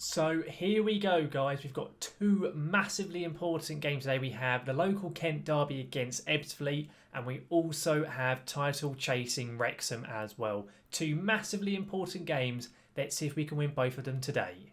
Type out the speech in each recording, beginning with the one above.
So here we go, guys. We've got two massively important games today. We have the local Kent derby against Ebbsfleet, and we also have title chasing Wrexham as well. Two massively important games. Let's see if we can win both of them today.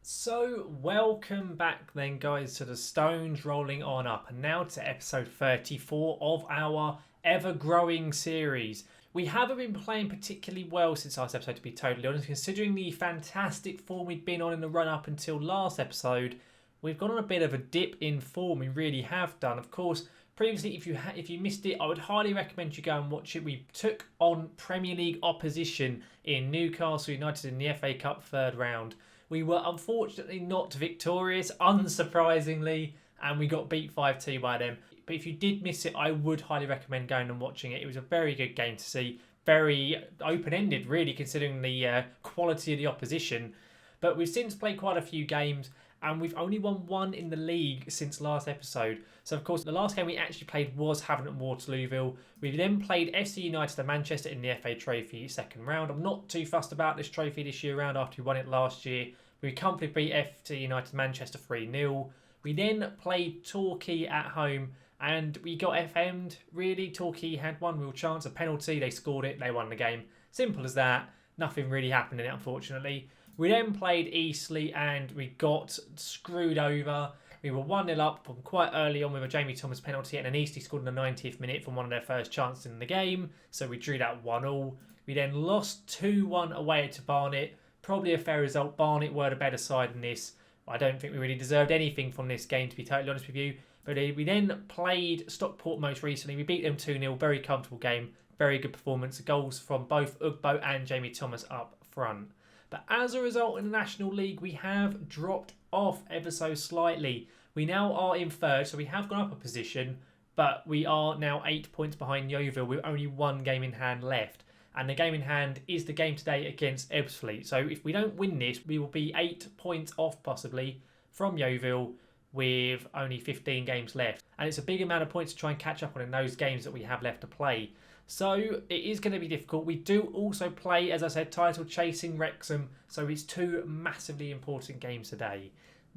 So welcome back then, guys, to the Stones Rolling On Up, and now to episode 34 of our ever-growing series. We haven't been playing particularly well since last episode, to be totally honest. Considering the fantastic form we'd been on in the run-up until last episode, we've gone on a bit of a dip in form. We really have done. Of course, previously, if you missed it, I would highly recommend you go and watch it. We took on Premier League opposition in Newcastle United in the FA Cup third round. We were unfortunately not victorious, unsurprisingly, and we got beat 5-2 by them. But if you did miss it, I would highly recommend going and watching it. It was a very good game to see. Very open-ended, really, considering the quality of the opposition. But we've since played quite a few games, and we've only won one in the league since last episode. So, of course, the last game we actually played was Havant and Waterlooville. We then played FC United and Manchester in the FA Trophy second round. I'm not too fussed about this trophy this year round after we won it last year. We comfortably beat FC United Manchester 3-0. We then played Torquay at home, and we got FM'd, really. Torquay had one real chance, a penalty. They scored it, they won the game. Simple as that. Nothing really happened in it, unfortunately. We then played Ebbsfleet and we got screwed over. We were 1-0 up from quite early on with a Jamie Thomas penalty, and then Ebbsfleet scored in the 90th minute from one of their first chances in the game. So we drew that 1-1. We then lost 2-1 away to Barnet. Probably a fair result. Barnet were the better side in this. I don't think we really deserved anything from this game, to be totally honest with you. But we then played Stockport most recently. We beat them 2-0. Very comfortable game. Very good performance. Goals from both Ugbo and Jamie Thomas up front. But as a result, in the National League, we have dropped off ever so slightly. We now are in third, so we have gone up a position, but we are now 8 points behind Yeovil with only one game in hand left. And the game in hand is the game today against Ebbsfleet. So if we don't win this, we will be 8 points off possibly from Yeovil with only 15 games left. And it's a big amount of points to try and catch up on in those games that we have left to play. So it is going to be difficult. We do also play, as I said, title chasing Wrexham. So it's two massively important games today.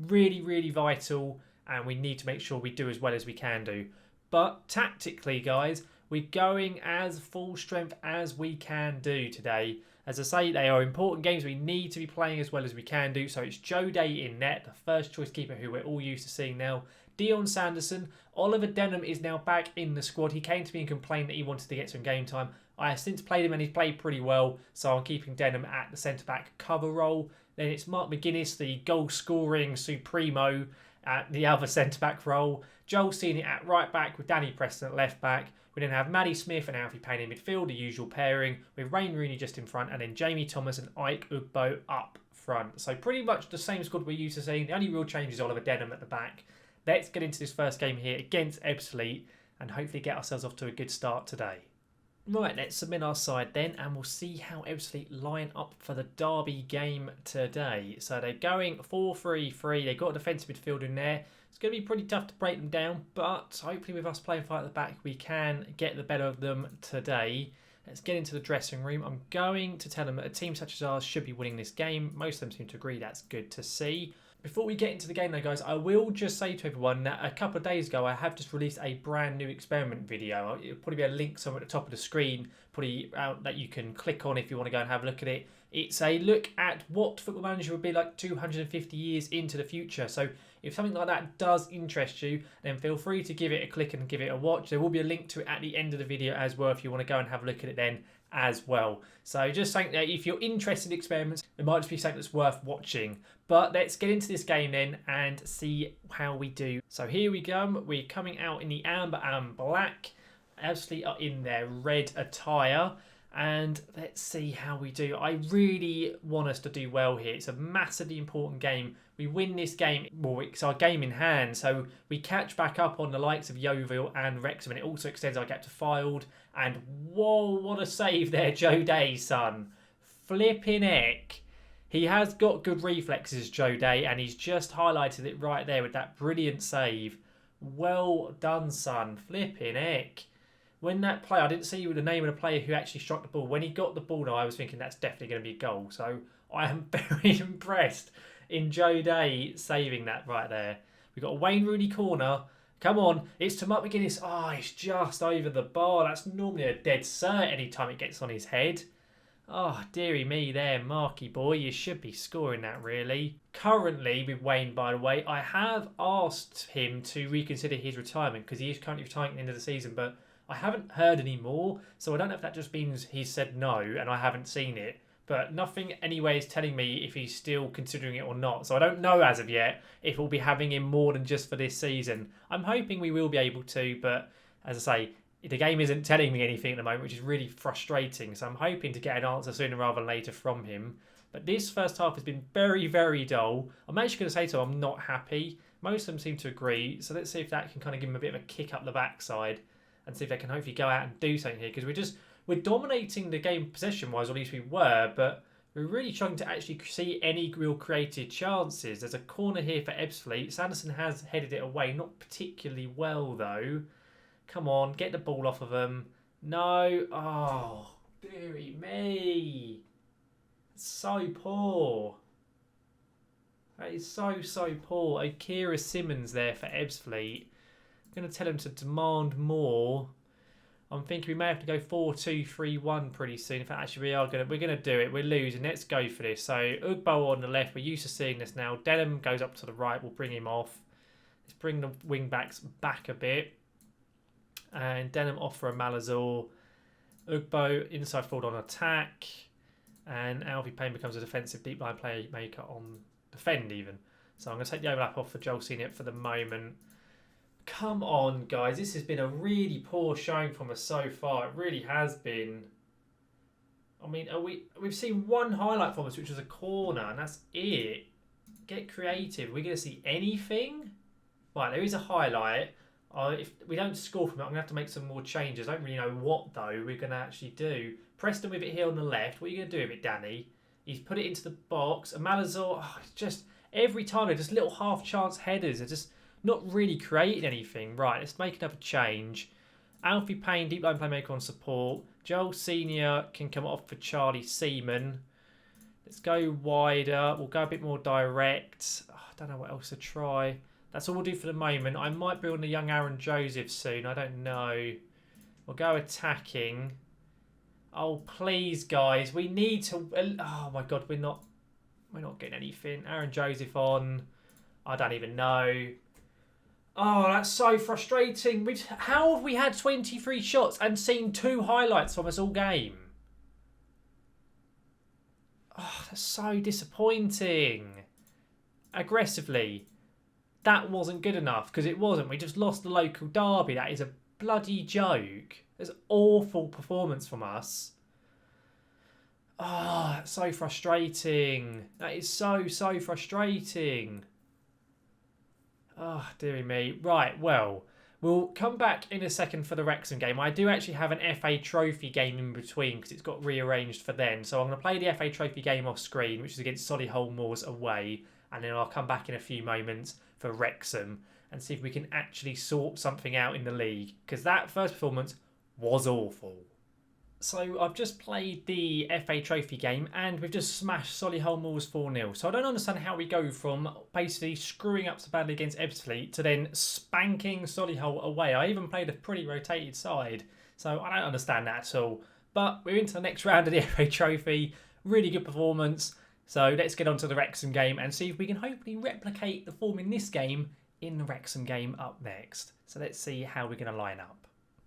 Really, really vital. And we need to make sure we do as well as we can do. But tactically, guys, we're going as full strength as we can do today. As I say, they are important games. We need to be playing as well as we can do. So it's Joe Day in net, the first choice keeper who we're all used to seeing now. Dion Sanderson. Oliver Denham is now back in the squad. He came to me and complained that he wanted to get some game time. I have since played him and he's played pretty well. So I'm keeping Denham at the centre-back cover role. Then it's Mark McGuinness, the goal-scoring Supremo, at the other centre-back role. Joel Senior at right-back with Danny Preston at left-back. We then have Maddie Smith and Alfie Payne in midfield, the usual pairing, with Rain Rooney just in front, and then Jamie Thomas and Ike Ugbo up front. So pretty much the same squad we're used to seeing. The only real change is Oliver Denham at the back. Let's get into this first game here against Ebbsfleet and hopefully get ourselves off to a good start today. Right, let's submit our side then, and we'll see how Ebbsfleet line up for the derby game today. So they're going 4-3-3. They've got a defensive midfielder in there. It's going to be pretty tough to break them down, but hopefully with us playing fight at the back, we can get the better of them today. Let's get into the dressing room. I'm going to tell them that a team such as ours should be winning this game. Most of them seem to agree. That's good to see. Before we get into the game though, guys, I will just say to everyone that a couple of days ago I have just released a brand new experiment video. It'll probably be a link somewhere at the top of the screen, probably out that you can click on if you want to go and have a look at it. It's a look at what Football Manager would be like 250 years into the future. So if something like that does interest you, then feel free to give it a click and give it a watch. There will be a link to it at the end of the video as well if you want to go and have a look at it then as well. So just saying that if you're interested in experiments, it might just be something that's worth watching. But let's get into this game then and see how we do. So here we go. We're coming out in the amber and black. Ebbsfleet are in their red attire. And let's see how we do. I really want us to do well here. It's a massively important game. We win this game, well, it's our game in hand. So we catch back up on the likes of Yeovil and Wrexham. And it also extends our gap to Fylde. And whoa, what a save there, Joe Day, son. Flipping heck. He has got good reflexes, Joe Day, and he's just highlighted it right there with that brilliant save. Well done, son. Flipping heck. When that play, I didn't see the name of the player who actually struck the ball. When he got the ball, though, I was thinking that's definitely going to be a goal. So I am very impressed in Joe Day saving that right there. We've got a Wayne Rooney corner. Come on, it's to Mark McGuinness. Oh, it's just over the bar. That's normally a dead cert anytime it gets on his head. Oh, dearie me there, Marky boy. You should be scoring that, really. Currently, with Wayne, by the way, I have asked him to reconsider his retirement because he is currently retiring at the end of the season, but I haven't heard any more. So I don't know if that just means he said no and I haven't seen it. But nothing anyway is telling me if he's still considering it or not. So I don't know as of yet if we'll be having him more than just for this season. I'm hoping we will be able to, but as I say, the game isn't telling me anything at the moment, which is really frustrating. So I'm hoping to get an answer sooner rather than later from him. But this first half has been very, very dull. I'm actually going to say so, I'm not happy. Most of them seem to agree. So let's see if that can kind of give them a bit of a kick up the backside and see if they can hopefully go out and do something here. Because we're dominating the game possession-wise, or at least we were, but we're really trying to actually see any real created chances. There's a corner here for Ebbsfleet. Sanderson has headed it away, not particularly well though. Come on, get the ball off of them. No. Oh, dearie me. So poor. That is so, so poor. Akira Simmons there for Ebbsfleet. I'm going to tell him to demand more. I'm thinking we may have to go 4-2-3-1 pretty soon. In fact, actually, we're going to do it. We're losing. Let's go for this. So, Ugbo on the left. We're used to seeing this now. Denham goes up to the right. We'll bring him off. Let's bring the wing-backs back a bit. And Denham off for a Malazor. Ugbo inside forward on attack. And Alfie Payne becomes a defensive deep line playmaker on defend even. So I'm going to take the overlap off for Joel Senior for the moment. Come on, guys. This has been a really poor showing from us so far. It really has been. I mean, we've seen one highlight from us, which was a corner, and that's it. Get creative. Are we going to see anything? Right, there is a highlight. If we don't score from it, I'm going to have to make some more changes. I don't really know what, though, we're going to actually do. Preston with it here on the left. What are you going to do with it, Danny? He's put it into the box. And Malazor, it's just every time they're just little half-chance headers. They're just not really creating anything. Right, let's make another change. Alfie Payne, deep line playmaker on support. Joel Senior can come off for Charlie Seaman. Let's go wider. We'll go a bit more direct. I don't know what else to try. That's all we'll do for the moment. I might bring on the young Aaron Joseph soon. I don't know. We'll go attacking. Oh, please, guys. We need to... Oh, my God. We're not getting anything. Aaron Joseph on. I don't even know. Oh, that's so frustrating. How have we had 23 shots and seen 2 highlights from us all game? Oh, that's so disappointing. Aggressively. That wasn't good enough, because it wasn't. We just lost the local derby. That is a bloody joke. It's an awful performance from us. Oh, that's so frustrating. That is so, so frustrating. Oh, dearie me. Right, well, we'll come back in a second for the Wrexham game. I do actually have an FA Trophy game in between because it's got rearranged for then. So I'm going to play the FA Trophy game off screen, which is against Solihull Moors away. And then I'll come back in a few moments for Wrexham and see if we can actually sort something out in the league. Because that first performance was awful. So I've just played the FA Trophy game and we've just smashed Solihull Moors 4-0. So I don't understand how we go from basically screwing up so badly against Ebbsfleet to then spanking Solihull away. I even played a pretty rotated side. So I don't understand that at all. But we're into the next round of the FA Trophy. Really good performance. So let's get on to the Wrexham game and see if we can hopefully replicate the form in this game in the Wrexham game up next. So let's see how we're going to line up.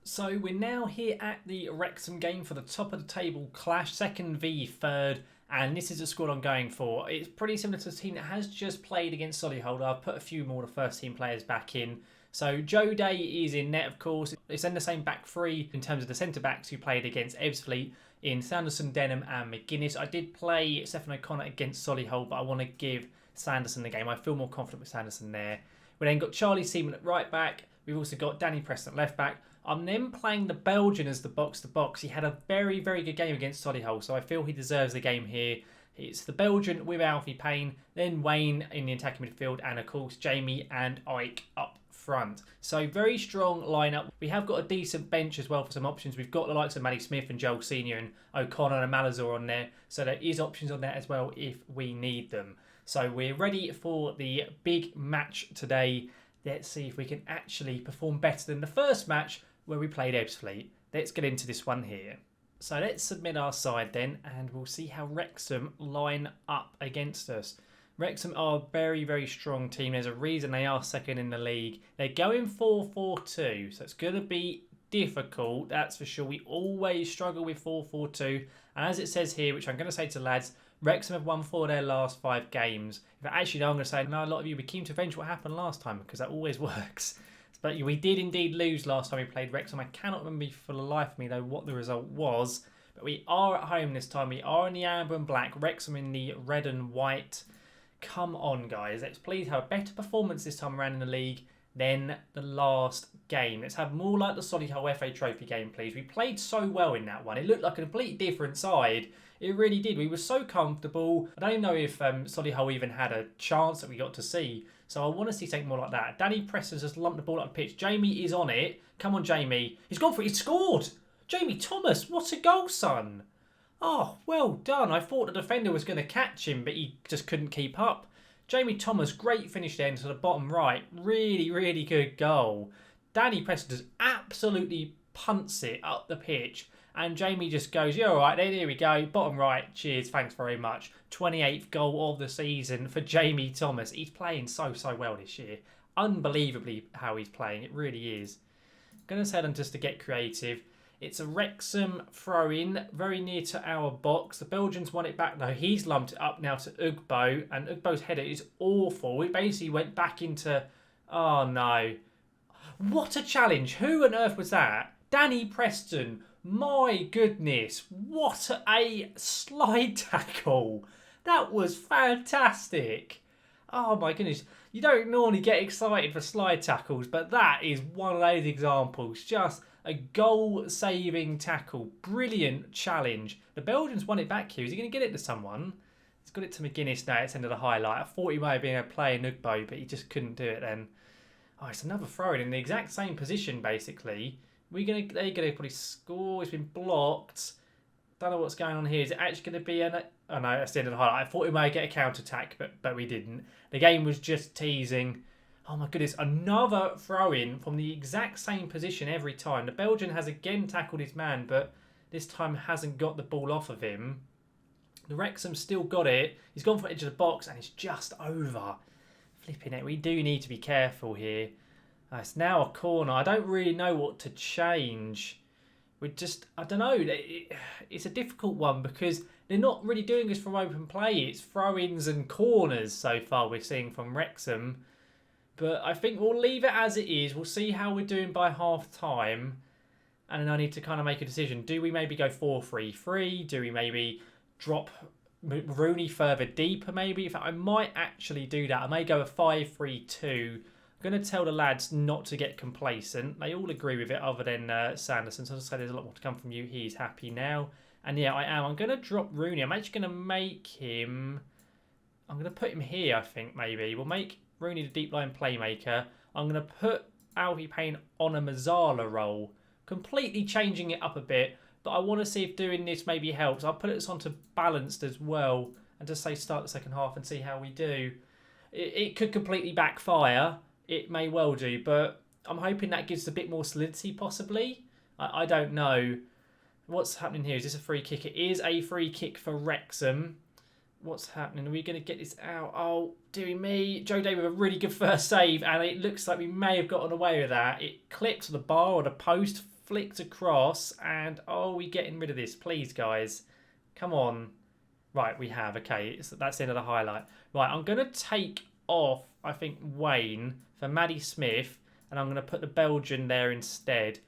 So we're now here at the Wrexham game for the top of the table clash, 2nd v 3rd, and this is the squad I'm going for. It's pretty similar to the team that has just played against Solihull. I've put a few more of the first team players back in. So Joe Day is in net, of course. It's in the same back three in terms of the centre-backs who played against Ebbsfleet in Sanderson, Denham and McGuinness. I did play Stephen O'Connor against Solihull, but I want to give Sanderson the game. I feel more confident with Sanderson there. We then got Charlie Seaman at right back. We've also got Danny Preston at left back. I'm then playing the Belgian as the box-to-box. He had a very, very good game against Solihull, so I feel he deserves the game here. It's the Belgian with Alfie Payne, then Wayne in the attacking midfield, and of course Jamie and Ike up front. So very strong lineup. We have got a decent bench as well for some options. We've got the likes of Matty Smith and Joel Senior and O'Connor and Malazor on there. So there is options on there as well if we need them. So we're ready for the big match today. Let's see if we can actually perform better than the first match where we played Ebbsfleet. Let's get into this one here. So let's submit our side then, and we'll see how Wrexham line up against us. Wrexham are a very, very strong team. There's a reason they are second in the league. They're going 4-4-2, so it's going to be difficult, that's for sure. We always struggle with 4-4-2. And as it says here, which I'm going to say to the lads, Wrexham have won 4 of their last 5 games. But actually, no, I'm going to say, no, a lot of you be keen to avenge what happened last time, because that always works. But we did indeed lose last time we played Wrexham. I cannot remember for the life of me, though, what the result was. But we are at home this time. We are in the amber and black. Wrexham in the red and white. Come on, guys. Let's please have a better performance this time around in the league than the last game. Let's have more like the Solihull FA Trophy game, please. We played so well in that one. It looked like a completely different side. It really did. We were so comfortable. I don't even know if Solihull even had a chance that we got to see. So I want to see something more like that. Danny Preston's just lumped the ball up the pitch. Jamie is on it. Come on, Jamie. He's gone for it. He scored. Jamie Thomas, what a goal, son. Oh, well done. I thought the defender was going to catch him, but he just couldn't keep up. Jamie Thomas, great finish there into the bottom right. Really, really good goal. Danny Preston just absolutely punts it up the pitch. And Jamie just goes, yeah, all right, there we go. Bottom right, cheers, thanks very much. 28th goal of the season for Jamie Thomas. He's playing so well this year. Unbelievably how he's playing. It really is. Going to tell them just to get creative. It's a Wrexham throw-in, very near to our box. The Belgians want it back, though. He's lumped it up now to Ugbo, and Ugbo's header is awful. It basically went back into... Oh, no. What a challenge. Who on earth was that? Danny Preston. My goodness, what a slide tackle. That was fantastic. Oh my goodness. You don't normally get excited for slide tackles, but that is one of those examples. Just a goal-saving tackle. Brilliant challenge. The Belgians won it back here. Is he going to get it to someone? He's got it to McGuinness now. It's end of the highlight. I thought he might have been able to play Nugbo, but he just couldn't do it then. Oh, it's another throw-in in the exact same position, basically. They're going to probably score. It's been blocked. Don't know what's going on here. Is it actually going to be an... Oh no, that's the end of the highlight. I thought we might get a counter-attack, but we didn't. The game was just teasing. Oh my goodness, another throw-in from the exact same position every time. The Belgian has again tackled his man, but this time hasn't got the ball off of him. The Wrexham still got it. He's gone for the edge of the box and it's just over. Flipping it. We do need to be careful here. It's now a corner. I don't really know what to change. I don't know. It's a difficult one because they're not really doing this from open play. It's throw-ins and corners so far we're seeing from Wrexham. But I think we'll leave it as it is. We'll see how we're doing by half-time. And then I need to kind of make a decision. Do we maybe go 4-3-3? Do we maybe drop Rooney further deeper maybe? In fact, I might actually do that. I may go a 5-3-2. I'm going to tell the lads not to get complacent. They all agree with it other than Sanderson. So I'll just say there's a lot more to come from you. He's happy now. And yeah, I am. I'm going to drop Rooney. I'm actually going to make him... I'm going to put him here, I think, maybe. We'll make Rooney the deep line playmaker. I'm going to put Alfie Payne on a Mazzala role. Completely changing it up a bit. But I want to see if doing this maybe helps. I'll put this onto balanced as well. And just say start the second half and see how we do. It could completely backfire. It may well do, but I'm hoping that gives a bit more solidity, possibly. I don't know. What's happening here? Is this a free kick? It is a free kick for Wrexham. What's happening? Are we going to get this out? Oh, dearie me. Joe Day with a really good first save, and it looks like we may have gotten away with that. It clipped the bar or the post, flicked across, and oh, we're getting rid of this. Please, guys. Come on. Right, we have. Okay, that's the end of the highlight. Right, I'm going to take off, I think, Wayne for Maddie Smith, and I'm going to put the Belgian there instead.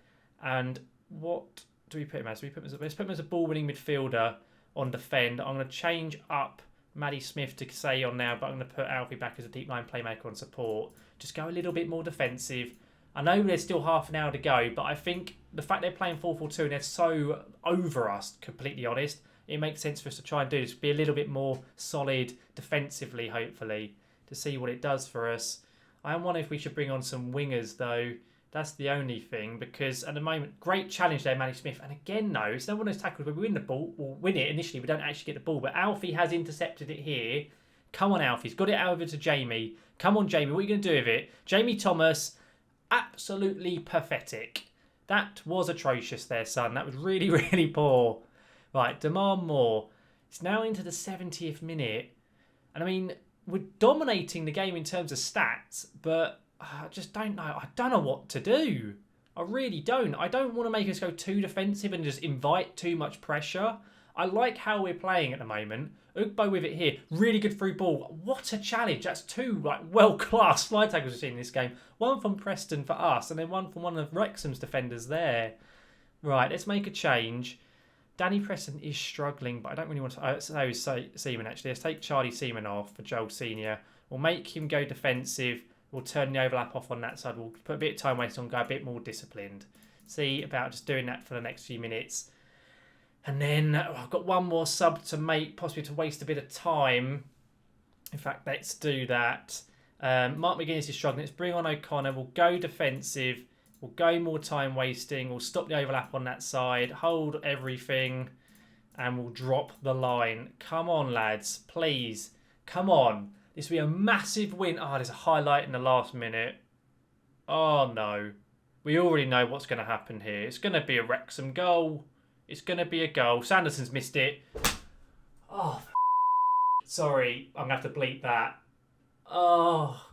And what do we put him as? Let's put him as a ball-winning midfielder on defend. I'm going to change up Maddie Smith to say on now, but I'm going to put Alfie back as a deep line playmaker on support. Just go a little bit more defensive. I know there's still half an hour to go, but I think the fact they're playing 4-4-2 and they're so over us, completely honest, it makes sense for us to try and do this. Be a little bit more solid defensively, hopefully, to see what it does for us. I am wondering if we should bring on some wingers, though. That's the only thing, because at the moment, great challenge there, Manny Smith. And again, no, it's not one of those tackles where we win the ball. We'll win it initially. We don't actually get the ball. But Alfie has intercepted it here. Come on, Alfie. He's got it over to Jamie. Come on, Jamie. What are you going to do with it? Jamie Thomas, absolutely pathetic. That was atrocious there, son. That was really, really poor. Right, demand more. It's now into the 70th minute. And I mean, we're dominating the game in terms of stats, but I just don't know. I don't know what to do. I really don't. I don't want to make us go too defensive and just invite too much pressure. I like how we're playing at the moment. Ugbo with it here. Really good through ball. What a challenge. That's two world-class slide tackles we've seen in this game. One from Preston for us and then one from one of Wrexham's defenders there. Right, let's make a change. Danny Preston is struggling, but I don't really want to... Seaman, actually. Let's take Charlie Seaman off for Joel Senior. We'll make him go defensive. We'll turn the overlap off on that side. We'll put a bit of time wasted on, go a bit more disciplined. See about just doing that for the next few minutes. And then I've got one more sub to make, possibly to waste a bit of time. In fact, let's do that. Mark McGuinness is struggling. Let's bring on O'Connor. We'll go defensive. We'll go more time wasting. We'll stop the overlap on that side. Hold everything. And we'll drop the line. Come on, lads. Please. Come on. This will be a massive win. Oh, there's a highlight in the last minute. Oh, no. We already know what's going to happen here. It's going to be a Wrexham goal. It's going to be a goal. Sanderson's missed it. Oh, sorry. I'm going to have to bleep that. Oh,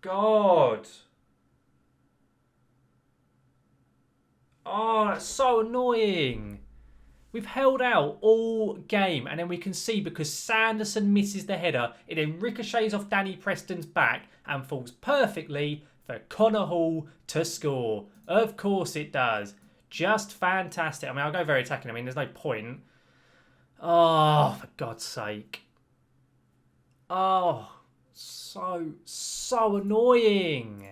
God. Oh, that's so annoying. We've held out all game and then we can see because Sanderson misses the header, it then ricochets off Danny Preston's back and falls perfectly for Connor Hall to score. Of course it does. Just fantastic. I mean, I'll go very attacking. I mean, there's no point. Oh, for God's sake. Oh, so annoying.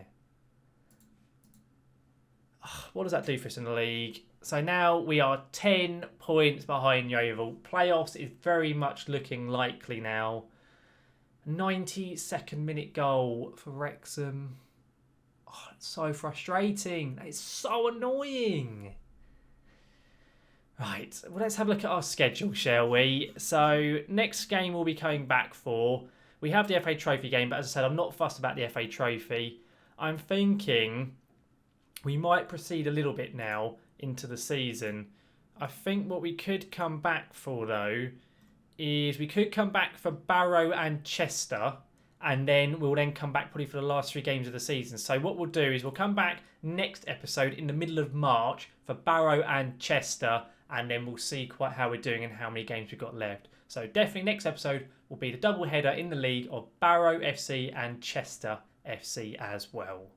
What does that do for us in the league? So now we are 10 points behind Yeovil. Playoffs is very much looking likely now. 92nd minute goal for Wrexham. Oh, it's so frustrating. It's so annoying. Right, well, let's have a look at our schedule, shall we? So next game we'll be coming back for. We have the FA Trophy game, but as I said, I'm not fussed about the FA Trophy. I'm thinking we might proceed a little bit now into the season. I think what we could come back for, though, is we could come back for Barrow and Chester, and then we'll then come back probably for the last 3 games of the season. So what we'll do is we'll come back next episode in the middle of March for Barrow and Chester, and then we'll see quite how we're doing and how many games we've got left. So definitely next episode will be the double header in the league of Barrow FC and Chester FC as well.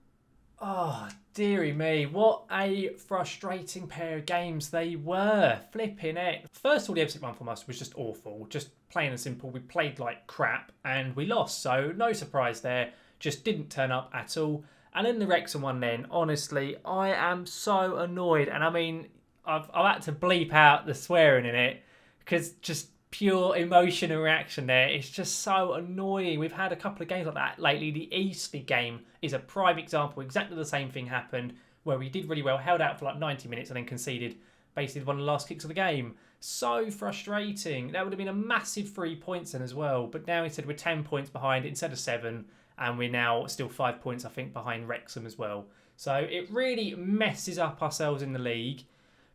Oh, dearie me, what a frustrating pair of games they were. Flipping it. First of all, the Ebbsfleet one from us was just awful. Just plain and simple. We played like crap and we lost. So no surprise there. Just didn't turn up at all. And then the Wrexham one then, honestly, I am so annoyed. And I mean, I've had to bleep out the swearing in it because just pure emotion and reaction there. It's just so annoying. We've had a couple of games like that lately. The Ebbsfleet game is a prime example. Exactly the same thing happened where we did really well, held out for like 90 minutes and then conceded basically one of the last kicks of the game. So frustrating. That would have been a massive 3 points then as well. But now instead we're 10 points behind instead of 7 and we're now still 5 points I think behind Wrexham as well. So it really messes up ourselves in the league.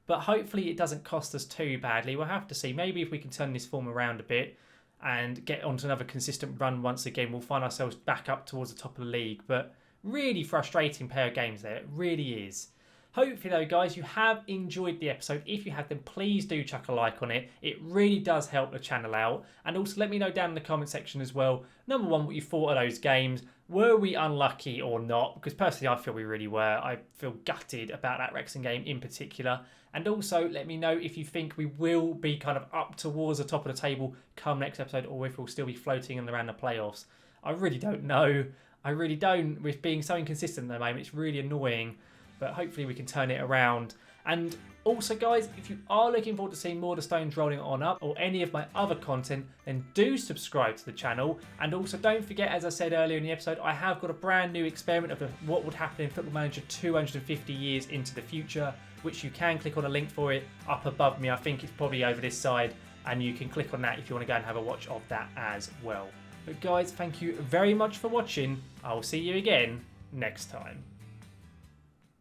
But hopefully it doesn't cost us too badly. We'll have to see. Maybe if we can turn this form around a bit and get onto another consistent run once again, we'll find ourselves back up towards the top of the league. But really frustrating pair of games there. It really is. Hopefully, though, guys, you have enjoyed the episode. If you have, then please do chuck a like on it. It really does help the channel out. And also let me know down in the comment section as well, number one, what you thought of those games. Were we unlucky or not? Because personally, I feel we really were. I feel gutted about that Wrexham game in particular. And also, let me know if you think we will be kind of up towards the top of the table come next episode, or if we'll still be floating in around the playoffs. I really don't know. I really don't. With being so inconsistent at the moment, it's really annoying. But hopefully we can turn it around. And also guys, if you are looking forward to seeing more of the Stones Rolling On Up or any of my other content, then do subscribe to the channel. And also don't forget, as I said earlier in the episode, I have got a brand new experiment of what would happen in Football Manager 250 years into the future, which you can click on a link for it up above me. I think it's probably over this side, and you can click on that if you want to go and have a watch of that as well. But guys, thank you very much for watching. I will see you again next time.